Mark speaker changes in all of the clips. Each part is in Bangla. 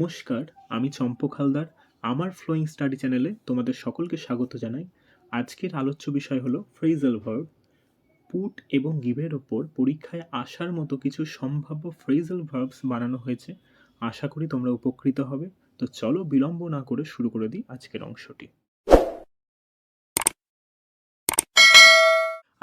Speaker 1: নমস্কার, আমি চম্পক হালদার। আমার ফ্লোয়িং স্টাডি চ্যানেলে তোমাদের সকলকে স্বাগত জানাই। আজকের আলোচ্য বিষয় হলো ফ্রেজাল ভার্ব। পুট এবং গিভের ওপর পরীক্ষায় আসার মতো কিছু সম্ভাব্য ফ্রেজাল ভার্বস বানানো হয়েছে। আশা করি তোমরা উপকৃত হবে। তো চলো বিলম্ব না করে শুরু করে দিই আজকের অংশটি।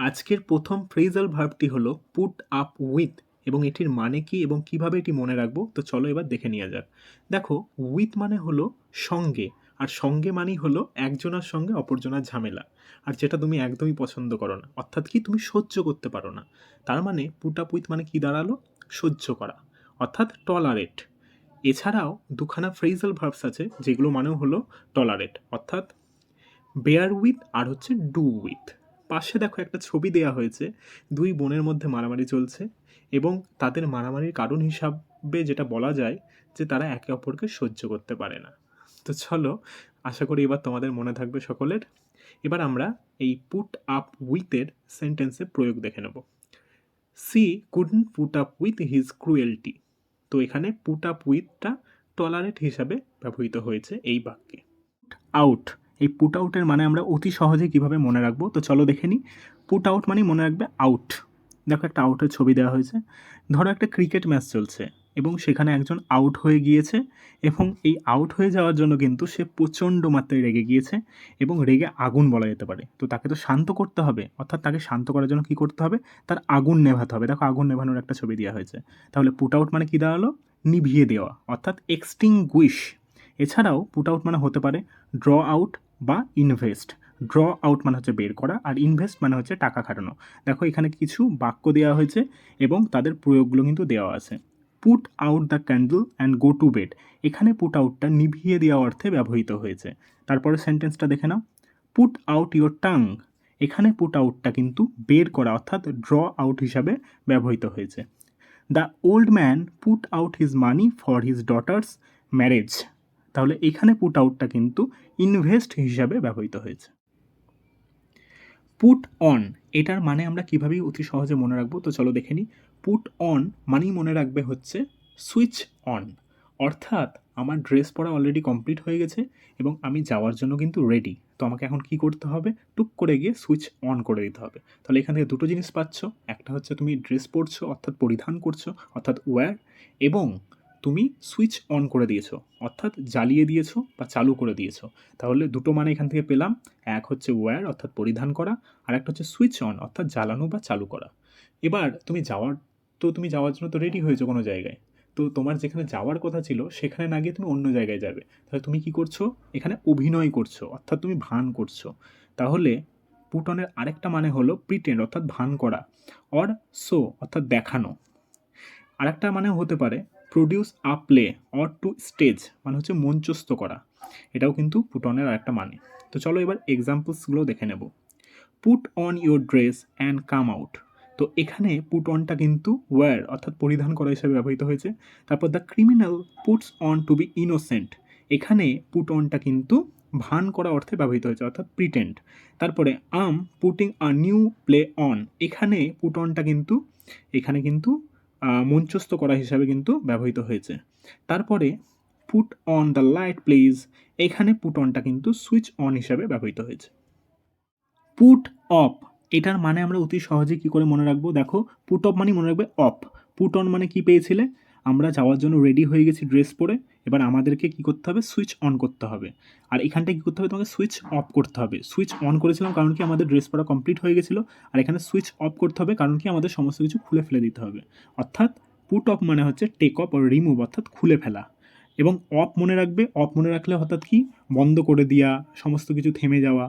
Speaker 1: আজকের প্রথম ফ্রেজাল ভার্বটি হলো পুট আপ উইথ, এবং এটির মানে কি এবং কিভাবে এটি মনে রাখবো তো চলো এবার দেখে নেওয়া যাক। দেখো, উইথ মানে হলো সঙ্গে, আর সঙ্গে মানেই হলো একজনের সঙ্গে অপরজনের ঝামেলা, আর যেটা তুমি একদমই পছন্দ করো না, অর্থাৎ কি তুমি সহ্য করতে পারো না। তার মানে পুট আপ উইথ মানে কি দাঁড়ালো? সহ্য করা, অর্থাৎ টলারেট। এছাড়াও দুখানা ফ্রেজাল ভার্বস আছে যেগুলো মানেও হলো টলারেট, অর্থাৎ বেয়ার উইথ আর হচ্ছে ডু উইথ। পাশে দেখো একটা ছবি দেয়া হয়েছে, দুই বোনের মধ্যে মারামারি চলছে, এবং তাদের মারামারির কারণ হিসাবে যেটা বলা যায় যে তারা একে অপরকে সহ্য করতে পারে না। তো চলো, আশা করি এবার তোমাদের মনে থাকবে সকলের। এবার আমরা এই পুট আপ উইথের সেন্টেন্সে প্রয়োগ দেখে নেব। She couldn't put up with his cruelty. তো এখানে পুট আপ উইথটা টলারেট হিসাবে ব্যবহৃত হয়েছে এই বাক্যে। আউট, এই পুট আউটের মানে আমরা অতি সহজে কিভাবে মনে রাখবো তো চলো দেখে নিই। পুট আউট মানে মনে রাখবে আউট। দেখো, একটা আউটের ছবি দেওয়া হয়েছে। ধরো একটা ক্রিকেট ম্যাচ চলছে এবং সেখানে একজন আউট হয়ে গিয়েছে, এবং এই আউট হয়ে যাওয়ার জন্য কিন্তু সে প্রচণ্ড মাত্রায় রেগে গিয়েছে, এবং রেগে আগুন বলা যেতে পারে। তো তাকে তো শান্ত করতে হবে, অর্থাৎ তাকে শান্ত করার জন্য কী করতে হবে? তার আগুন নেভাতে হবে। দেখো, আগুন নেভানোর একটা ছবি দেওয়া হয়েছে। তাহলে পুট আউট মানে কী দাঁড়ালো? নিভিয়ে দেওয়া, অর্থাৎ এক্সটিংগুইশ। এছাড়াও পুট আউট মানে হতে পারে ড্র আউট বা ইনভেস্ট। ড্র আউট মানে হচ্ছে বের করা, আর ইনভেস্ট মানে হচ্ছে টাকা খাটানো। দেখো, এখানে কিছু বাক্য দেওয়া হয়েছে এবং তাদের প্রয়োগগুলো কিন্তু দেওয়া আছে। Put out the candle and go to bed. এখানে পুট আউটটা নিভিয়ে দেওয়া অর্থে ব্যবহৃত হয়েছে। তারপরে সেন্টেন্সটা দেখে নাও। Put out your tongue. এখানে পুট আউটটা কিন্তু বের করা, অর্থাৎ ড্র আউট হিসাবে ব্যবহৃত হয়েছে। The old man put out his money for his daughter's marriage. তাহলে এখানে পুট আউটটা কিন্তু ইনভেস্ট হিসাবে ব্যবহৃত হয়েছে। পুট অন, এটার মানে আমরা কীভাবে অতি সহজে মনে রাখবো তো চলো দেখে নিই। পুট অন মানেই মনে রাখবে হচ্ছে সুইচ অন, অর্থাৎ আমার ড্রেস পরা অলরেডি কমপ্লিট হয়ে গেছে এবং আমি যাওয়ার জন্য কিন্তু রেডি। তো আমাকে এখন কি করতে হবে? টুক করে গিয়ে সুইচ অন করে দিতে হবে। তাহলে এখান থেকে দুটো জিনিস পাচ্ছ। একটা হচ্ছে তুমি ড্রেস পরছো, অর্থাৎ পরিধান করছো, অর্থাৎ ওয়্যার, এবং তুমি সুইচ অন করে দিয়েছো, অর্থাৎ জ্বালিয়ে দিয়েছো বা চালু করে দিয়েছো। তাহলে দুটো মানে এখান থেকে পেলাম। এক হচ্ছে ওয়্যার, অর্থাৎ পরিধান করা, আর একটা হচ্ছে সুইচ অন, অর্থাৎ জ্বালানো বা চালু করা। এবার তুমি যাওয়ার জন্য তো রেডি হয়েছো কোনো জায়গায়। তো তোমার যেখানে যাওয়ার কথা ছিল সেখানে না গিয়ে তুমি অন্য জায়গায় যাবে। তাহলে তুমি কি করছো? এখানে অভিনয় করছো, অর্থাৎ তুমি ভান করছো। তাহলে পুট অনের আরেকটা মানে হলো প্রিটেন্ড, অর্থাৎ ভান করা, অর শো, অর্থাৎ দেখানো। আরেকটা মানে হতে পারে produce a play or to stage, মানে হচ্ছে মঞ্চস্থ করা। এটাও কিন্তু পুট অনের আরেকটা মানে। তো চলো এবার এক্সাম্পলসগুলো দেখে নেব। Put on your dress and come out. তো এখানে পুট অনটা কিন্তু ওয়্যার, অর্থাৎ পরিধান করা হিসেবে ব্যবহৃত হয়েছে। তারপর the criminal puts on to be innocent. এখানে পুট অনটা কিন্তু ভান করা অর্থে ব্যবহৃত হয়েছে, অর্থাৎ প্রিটেন্ড। তারপরে putting a new play on. এখানে পুট অনটা কিন্তু মঞ্চস্থ করা হিসাবে কিন্তু ব্যবহৃত হয়েছে। তারপরে put on the light please. এখানে পুট অনটা কিন্তু সুইচ অন হিসাবে ব্যবহৃত হয়েছে। পুট অফ, এটার মানে আমরা অতি সহজে কী করে মনে রাখবো? দেখো, পুট অফ মানে মনে রাখবে অফ। পুট অন মানে কি পেয়েছিলে? আমরা যাওয়ার জন্য রেডি হয়ে গেছি ড্রেস পরে, এবার আমাদেরকে কী করতে হবে? সুইচ অন করতে হবে। আর এখানটায় কী করতে হবে? তোমাকে সুইচ অফ করতে হবে। সুইচ অন করেছিলাম কারণ কি আমাদের ড্রেস পরা কমপ্লিট হয়ে গেছিলো, আর এখানে সুইচ অফ করতে হবে কারণ কি আমাদের সমস্ত কিছু খুলে ফেলে দিতে হবে। অর্থাৎ পুট অফ মানে হচ্ছে টেক অফ আর রিমুভ, অর্থাৎ খুলে ফেলা। এবং অফ মনে রাখবে, অফ মনে রাখলে অর্থাৎ কি? বন্ধ করে দেওয়া, সমস্ত কিছু থেমে যাওয়া,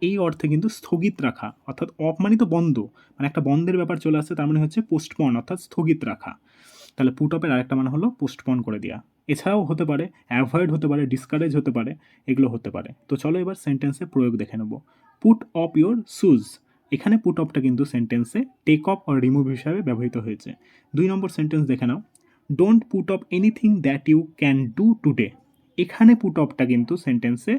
Speaker 1: এই অর্থে কিন্তু স্থগিত রাখা। অর্থাৎ অফ মানে তো বন্ধ, মানে একটা বন্ধের ব্যাপার চলে আসছে, তার মানে হচ্ছে পোস্টপন, অর্থাৎ স্থগিত রাখা। তাহলে পুট অফের আরেকটা মানে হলো পোস্টপন করে দেওয়া। এছাড়াও হতে পারে অ্যাভয়েড, হতে পারে ডিসকারেজ, হতে পারে, এগুলো হতে পারে। তো চলো এবার সেন্টেন্সে প্রয়োগ দেখে নেব। Put off your shoes. এখানে পুট অফটা কিন্তু সেন্টেন্সে টেক অফ আর রিমুভ হিসাবে ব্যবহৃত হয়েছে। 2 নম্বর সেন্টেন্স দেখে নাও। Don't put off anything that you can do today. এখানে পুট অফটা কিন্তু সেন্টেন্সে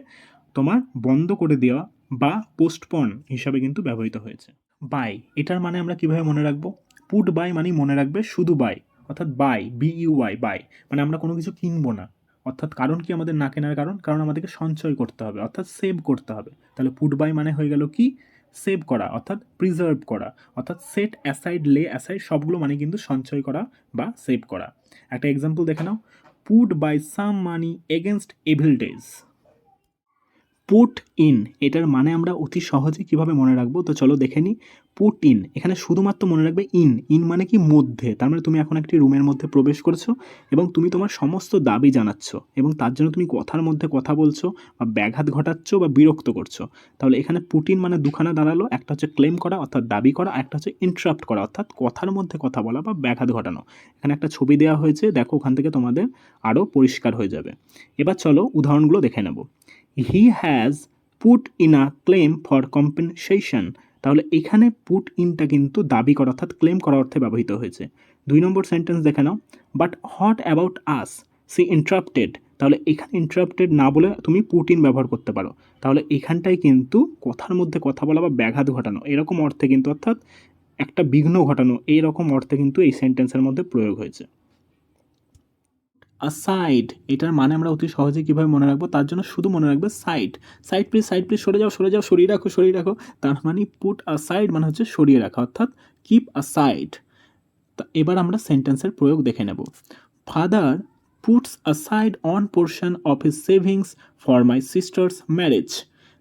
Speaker 1: তোমার বন্ধ করে দেওয়া বা পোস্টপন হিসাবে কিন্তু ব্যবহৃত হয়েছে। বাই, এটার মানে আমরা কিভাবে মনে রাখবো? পুট বাই মানে মনে রাখবে শুধু বাই, অর্থাৎ বাই, BUY, বাই মানে আমরা কোনো কিছু কিনবো না, অর্থাৎ কারণ কি আমাদের না কেনার কারণ? কারণ আমাদেরকে সঞ্চয় করতে হবে, অর্থাৎ সেভ করতে হবে। তাহলে পুট বাই মানে হয়ে গেল কি? সেভ করা, অর্থাৎ প্রিজার্ভ করা, অর্থাৎ সেট অ্যাসাইড, লে অ্যাসাইড সবগুলো মানে কিন্তু সঞ্চয় করা বা সেভ করা। একটা এক্সাম্পল দেখে নাও, put by some money against evil days. Put in এটার মানে আমরা অতি সহজে কিভাবে মনে রাখবো? তো চলো দেখে নিই। পুট ইন এখানে শুধুমাত্র মনে রাখবে ইন। ইন মানে কি? মধ্যে। তার মানে তুমি এখন একটি রুমের মধ্যে প্রবেশ করছো এবং তুমি তোমার সমস্ত দাবি জানাচ্ছ এবং তার জন্য তুমি কথার মধ্যে কথা বলছো বা ব্যাঘাত ঘটাচ্ছ বা বিরক্ত করছো। তাহলে এখানে পুট ইন মানে দুখানা দাঁড়ালো, একটা হচ্ছে ক্লেম করা অর্থাৎ দাবি করা, একটা হচ্ছে ইন্টারাপ্ট করা অর্থাৎ কথার মধ্যে কথা বলা বা ব্যাঘাত ঘটানো। এখানে একটা ছবি দেওয়া হয়েছে, দেখো ওখান থেকে তোমাদের আরও পরিষ্কার হয়ে যাবে। এবার চলো উদাহরণগুলো দেখে নেব। He has put in a claim for compensation. তাহলে এখানে পুট ইনটা কিন্তু দাবি করা অর্থাৎ ক্লেম করা অর্থে ব্যবহৃত হয়েছে। 2 নম্বর সেন্টেন্স দেখে নাও, but what about us she interrupted. তাহলে এখানে ইন্টারাপ্টেড না বলে তুমি পুট ইন ব্যবহার করতে পারো। তাহলে এখানটায় কিন্তু কথার মধ্যে কথা বলা বা ব্যাঘাত ঘটানো এরকম অর্থে কিন্তু, অর্থাৎ একটা বিঘ্ন ঘটানো এইরকম অর্থে কিন্তু এই সেন্টেন্সের মধ্যে প্রয়োগ হয়েছে। সাইড এটার মানে আমরা অতি সহজে কীভাবে মনে রাখবো? তার জন্য শুধু মনে রাখবে side. Side please, side please, সরে যাও, সরে যাও, সরিয়ে রাখো, সরিয়ে রাখো। তার মানে পুট আসাইড মানে হচ্ছে সরিয়ে রাখা, অর্থাৎ কিপ আসাইড। এবার আমরা সেন্টেন্সের প্রয়োগ দেখে নেব। Father puts aside on portion of his savings for my sister's marriage.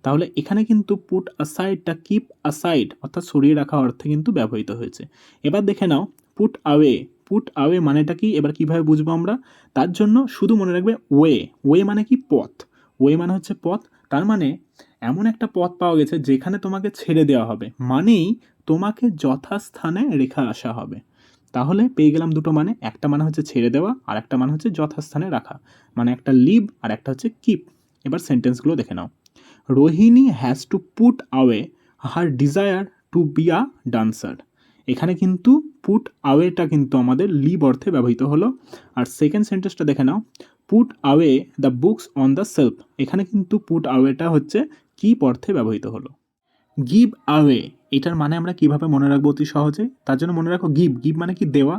Speaker 1: তাহলে এখানে কিন্তু পুট আসাইডটা কিপ আসাইড অর্থাৎ সরিয়ে রাখা অর্থে কিন্তু ব্যবহৃত হয়েছে। এবার দেখে নাও পুট আওয়ে। পুট আওয়ে মানেটা কি? এবার কিভাবে বুঝবো আমরা? তার জন্য শুধু মনে রাখবে ওয়ে। ওয়ে মানে কি? পথ। ওয়ে মানে হচ্ছে পথ। তার মানে এমন একটা পথ পাওয়া গেছে যেখানে তোমাকে ছেড়ে দেওয়া হবে, মানেই তোমাকে যথাস্থানে রেখে আসা হবে। তাহলে পেয়ে গেলাম দুটো মানে, একটা মানে হচ্ছে ছেড়ে দেওয়া আর একটা মানে হচ্ছে যথাস্থানে রাখা, মানে একটা লিভ আর একটা হচ্ছে কিপ। এবার সেন্টেন্সগুলো দেখে নাও। Rohini has to put away her desire to be a dancer. এখানে কিন্তু পুট আওয়েটা কিন্তু আমাদের লিভ অর্থে ব্যবহৃত হলো। আর সেকেন্ড সেন্টেন্সটা দেখে নাও, put away the books on the shelf. এখানে কিন্তু পুট আওয়েটা হচ্ছে কিপ অর্থে ব্যবহৃত হলো। গিভ আওয়ে এটার মানে আমরা কিভাবে মনে রাখবো অতি সহজে? তার জন্য মনে রাখো গিভ। গিভ মানে কি? দেওয়া।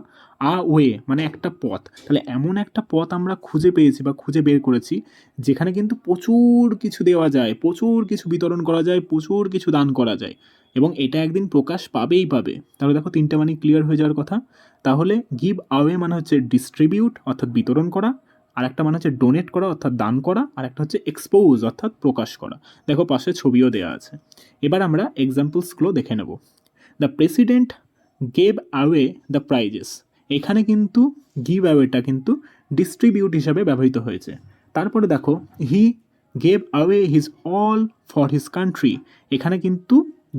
Speaker 1: আ ওয়ে মানে একটা পথ। তাহলে এমন একটা পথ আমরা খুঁজে পেয়েছি বা খুঁজে বের করেছি যেখানে কিন্তু প্রচুর কিছু দেওয়া যায়, প্রচুর কিছু বিতরণ করা যায়, প্রচুর কিছু দান করা যায় এবং এটা একদিন প্রকাশ পাবেই পাবে। তাহলে দেখো তিনটে মানে ক্লিয়ার হয়ে যাওয়ার কথা। তাহলে গিভ আওয়ে মানে হচ্ছে ডিস্ট্রিবিউট অর্থাৎ বিতরণ করা, আর একটা মানে হচ্ছে ডোনেট করা অর্থাৎ দান করা, আর একটা হচ্ছে এক্সপোজ অর্থাৎ প্রকাশ করা। দেখো পাশে ছবিও দেওয়া আছে। এবার আমরা এক্সাম্পলসগুলো দেখে নেব। The president gave away the prices. এখানে কিন্তু গিভ অ্যাওয়েটা কিন্তু ডিস্ট্রিবিউট হিসাবে ব্যবহৃত হয়েছে। তারপরে দেখো he gave away his all for his country. এখানে কিন্তু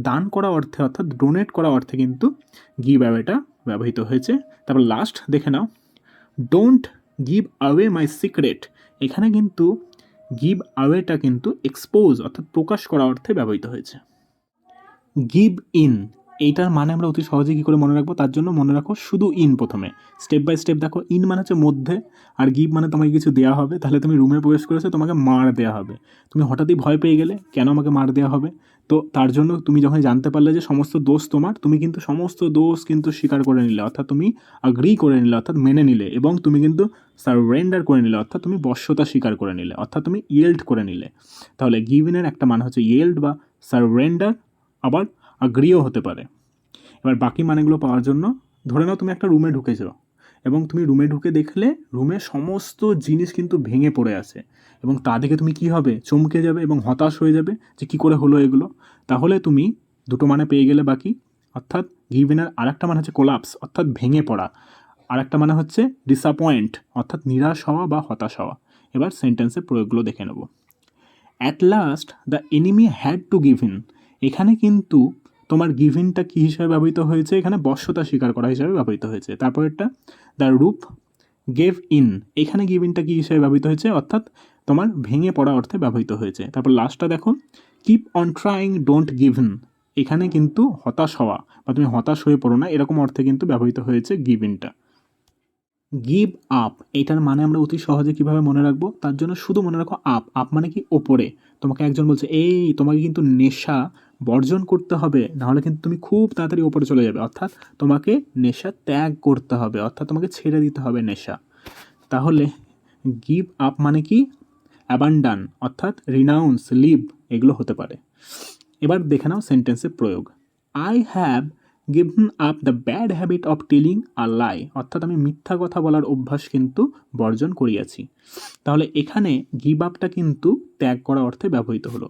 Speaker 1: দান করা অর্থে অর্থাৎ ডোনেট করা অর্থে কিন্তু গিভ অ্যাওয়েটা ব্যবহৃত হয়েছে। তারপর লাস্ট দেখে নাও, don't give away my secret. এখানে কিন্তু গিভ অ্যাওয়েটা কিন্তু এক্সপোজ অর্থাৎ প্রকাশ করা অর্থে ব্যবহৃত হয়েছে। গিভ ইন এইটার মানে আমরা অতি সহজে কী করে মনে রাখবো? তার জন্য মনে রাখো শুধু ইন প্রথমে, স্টেপ বাই স্টেপ দেখো। ইন মানে হচ্ছে মধ্যে, আর গিভ মানে তোমাকে কিছু দেওয়া হবে। তাহলে তুমি রুমে প্রবেশ করেছো, তোমাকে মার দেওয়া হবে। তুমি হঠাৎই ভয় পেয়ে গেলে, কেন আমাকে মার দেওয়া হবে? তো তার জন্য তুমি যখন জানতে পারলে যে সমস্ত দোষ তোমার, তুমি কিন্তু সমস্ত দোষ কিন্তু স্বীকার করে নিলে, অর্থাৎ তুমি আগ্রি করে নিলে অর্থাৎ মেনে নিলে, এবং তুমি কিন্তু সারেন্ডার করে নিলে অর্থাৎ তুমি বশ্যতা স্বীকার করে নিলে, অর্থাৎ তুমি ইয়েল্ড করে নিলে। তাহলে গিভ ইনের একটা মানে হচ্ছে ইয়েল্ড বা সারেন্ডার, আবার আগ্রিও হতে পারে। এবার বাকি মানেগুলো পাওয়ার জন্য ধরে নাও তুমি একটা রুমে ঢুকেছো এবং তুমি রুমে ঢুকে দেখলে রুমে সমস্ত জিনিস কিন্তু ভেঙে পড়ে আছে এবং তা দেখে তুমি কি হবে? চমকে যাবে এবং হতাশ হয়ে যাবে যে কী করে হলো এগুলো। তাহলে তুমি দুটো মানে পেয়ে গেলে বাকি, অর্থাৎ গিভেনের আরেকটা মানে হচ্ছে কোলাপস অর্থাৎ ভেঙে পড়া, আরেকটা মানে হচ্ছে ডিসঅ্যাপয়েন্ট অর্থাৎ নিরাশ হওয়া বা হতাশ হওয়া। এবার সেন্টেন্সের প্রয়োগগুলো দেখে নেব। At last the enemy had to give in. এখানে কিন্তু তোমার গিভিনটা কী হিসাবে ব্যবহৃত হয়েছে? এখানে বশ্যতা স্বীকার করা হিসাবে ব্যবহৃত হয়েছে। তারপরেরটা দ্য রুফ গেভ ইন। এখানে গিভিনটা কী হিসাবে ব্যবহৃত হয়েছে? অর্থাৎ তোমার ভেঙে পড়া অর্থে ব্যবহৃত হয়েছে। তারপর লাস্টটা দেখো, keep on trying don't give in. এখানে কিন্তু হতাশ হওয়া বা তুমি হতাশ হয়ে পড়ো না এরকম অর্থে কিন্তু ব্যবহৃত হয়েছে গিভ ইনটা। গিভ আপ এটার মানে আমরা অতি সহজে কীভাবে মনে রাখবো? তার জন্য শুধু মনে রাখো আপ। আপ মানে কি? ওপরে। তোমাকে একজন বলছে এই তোমাকে কিন্তু নেশা বর্জন করতে হবে, নাহলে কিন্তু তুমি খুব তাড়াতাড়ি ওপরে চলে যাবে, অর্থাৎ তোমাকে নেশা ত্যাগ করতে হবে, অর্থাৎ তোমাকে ছেড়ে দিতে হবে নেশা। তাহলে গিভ আপ মানে কি অ্যাবান্ডান অর্থাৎ রিনাউন্স, লিভ এগুলো হতে পারে। এবার দেখে নাও সেন্টেন্সের প্রয়োগ। I have given up the bad habit of telling a lie, অর্থাৎ আমি মিথ্যা কথা বলার অভ্যাস কিন্তু বর্জন করিয়াছি। তাহলে এখানে গিভ আপটা কিন্তু ত্যাগ করা অর্থে ব্যবহৃত হলো।